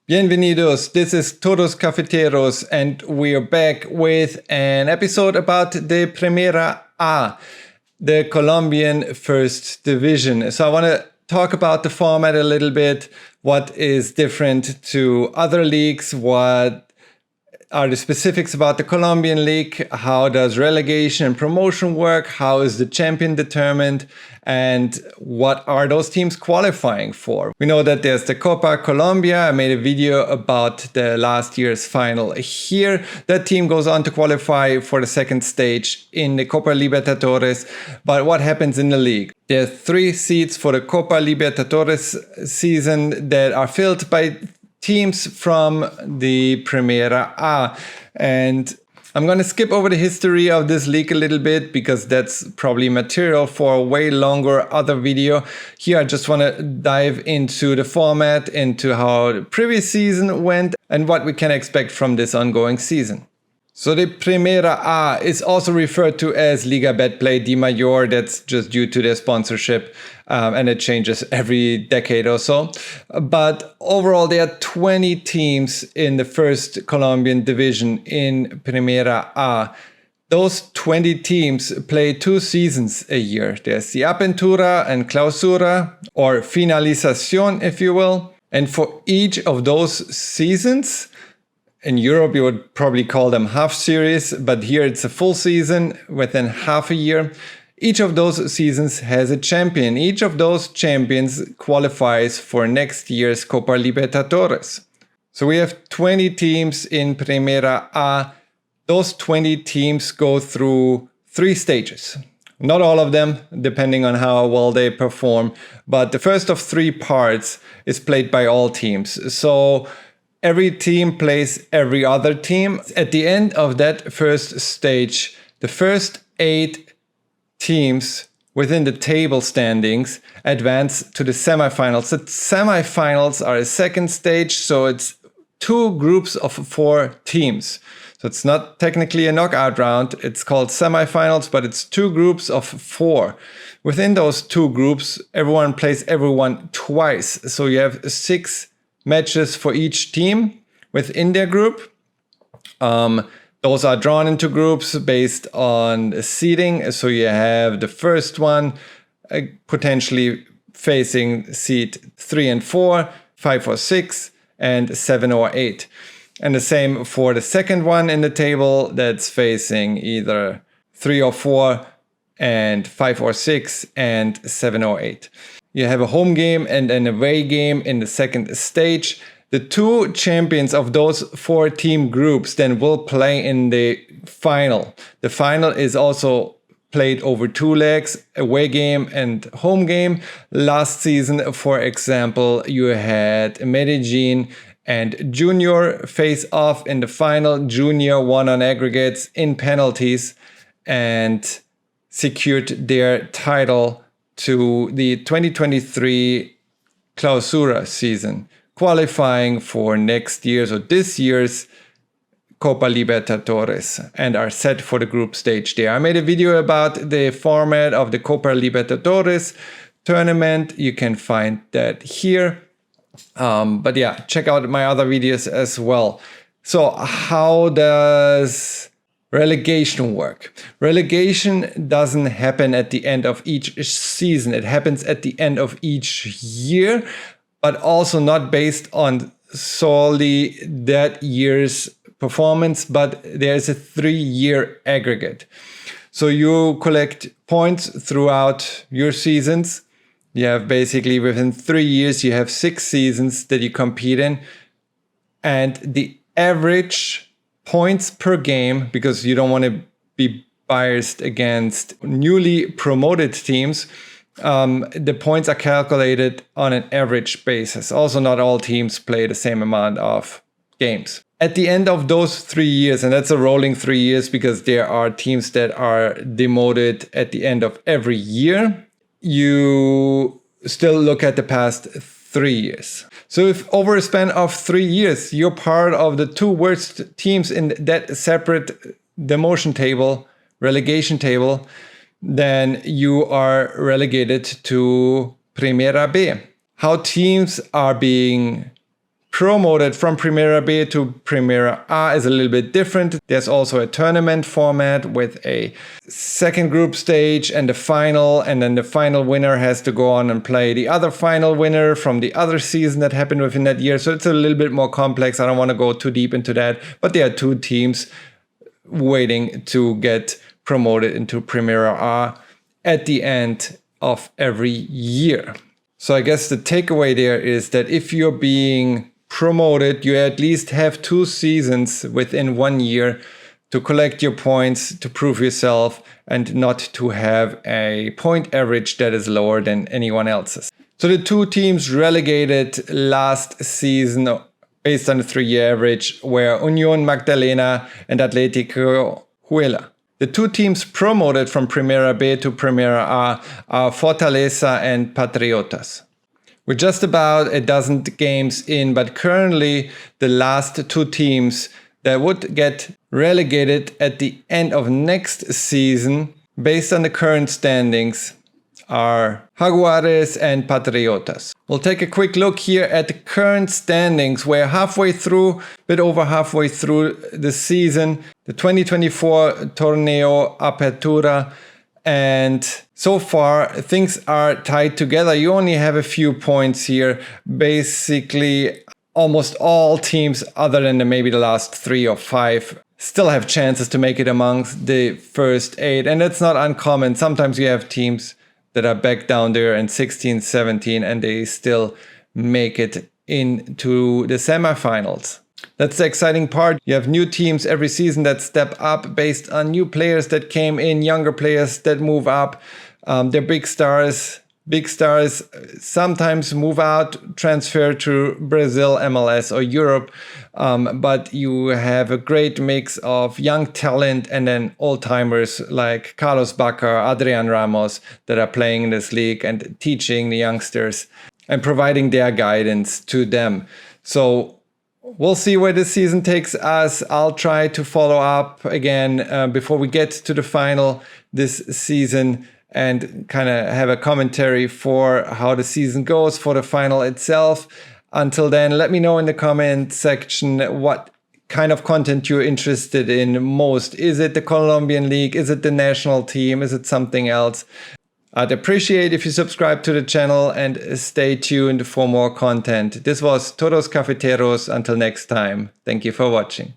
Bienvenidos, this is Todos Cafeteros and we're back with an episode about the Primera A, the Colombian First Division. So I want to talk about the format a little bit, what is different to other leagues, what are the specifics about the Colombian League, how does relegation and promotion work, how is the champion determined, and what are those teams qualifying for. We know that there's the Copa Colombia. I made a video about the last year's final here. That team goes on to qualify for the second stage in the Copa Libertadores. But what happens in the league? There are 3 seats for the Copa Libertadores season that are filled by teams from the Primera A. And I'm going to skip over the history of this league a little bit because that's probably material for a way longer other video. Here I just want to dive into the format, into how the previous season went and what we can expect from this ongoing season. So the Primera A is also referred to as Liga BetPlay Dimayor. That's just due to their sponsorship and it changes every decade or so. But overall, there are 20 teams in the first Colombian division in Primera A. Those 20 teams play 2 seasons a year. There's the Apertura and Clausura, or Finalización, if you will. And for each of those seasons, in Europe, you would probably call them half series, but here it's a full season within half a year. Each of those seasons has a champion. Each of those champions qualifies for next year's Copa Libertadores. So we have 20 teams in Primera A. Those 20 teams go through 3 stages. Not all of them, depending on how well they perform, but the first of 3 parts is played by all teams. So every team plays every other team. At the end of that first stage, the first 8 teams within the table standings advance to the semifinals. The semifinals are a second stage, so it's 2 groups of 4 teams. So it's not technically a knockout round. It's called semifinals, but it's 2 groups of 4. Within those 2 groups, everyone plays everyone twice. So you have 6 matches for each team within their group. Those are drawn into groups based on seeding. So you have the first one potentially facing seed 3 and 4, 5 or 6, and 7 or 8. And the same for the second one in the table that's facing either 3 or 4 and 5 or 6 and 7 or 8. You have a home game and an away game in the second stage. The 2 champions of those 4 team groups then will play in the final. The final is also played over 2 legs, away game and home game. Last season, for example, you had Medellin and Junior face off in the final. Junior won on aggregates in penalties and secured their title to the 2023 Clausura season, qualifying for next year's or this year's Copa Libertadores and are set for the group stage there. I made a video about the format of the Copa Libertadores tournament. You can find that here. But yeah, check out my other videos as well. So how does relegation work? Relegation doesn't happen at the end of each season. It happens at the end of each year, but also not based on solely that year's performance, but there's a 3-year aggregate. So you collect points throughout your seasons. You have basically within 3 years, you have 6 seasons that you compete in. And the average points per game, because you don't want to be biased against newly promoted teams, the points are calculated on an average basis. Also, not all teams play the same amount of games. At the end of those 3 years, and that's a rolling 3 years because there are teams that are demoted at the end of every year, you still look at the past 3 years. So if over a span of 3 years, you're part of the 2 worst teams in that separate demotion table, relegation table, then you are relegated to Primera B. How teams are being promoted from Primera B to Primera A is a little bit different. There's also a tournament format with a second group stage and a final, and then the final winner has to go on and play the other final winner from the other season that happened within that year. So it's a little bit more complex. I don't want to go too deep into that, but there are two teams waiting to get promoted into Primera A at the end of every year. So I guess the takeaway there is that if you're being promoted, you at least have 2 seasons within 1 year to collect your points, to prove yourself, and not to have a point average that is lower than anyone else's. So the 2 teams relegated last season based on the 3-year average were Unión Magdalena and Atlético Huila. The 2 teams promoted from Primera B to Primera A are Fortaleza and Patriotas. We're just about a dozen games in, but currently the last 2 teams that would get relegated at the end of next season, based on the current standings, are Jaguares and Patriotas. We'll take a quick look here at the current standings. We're halfway through, a bit over halfway through the season, the 2024 Torneo Apertura, and so far things are tied together. You only have a few points here. Basically, almost all teams other than maybe the last 3 or 5 still have chances to make it amongst the first 8, and that's not uncommon. Sometimes you have teams that are back down there in 16, 17, and they still make it into the semifinals. That's the exciting part. You have new teams every season that step up based on new players that came in, younger players that move up. They're big stars. Big stars sometimes move out, transfer to Brazil, MLS, or Europe. But you have a great mix of young talent and then old-timers like Carlos Bacca, Adrian Ramos that are playing in this league and teaching the youngsters and providing their guidance to them. So we'll see where this season takes us. I'll try to follow up again before we get to the final this season and kind of have a commentary for how the season goes for the final itself. Until then, let me know in the comment section what kind of content you're interested in most. Is it the Colombian League? Is it the national team? Is it something else? I'd appreciate if you subscribe to the channel and stay tuned for more content. This was Todos Cafeteros. Until next time, thank you for watching.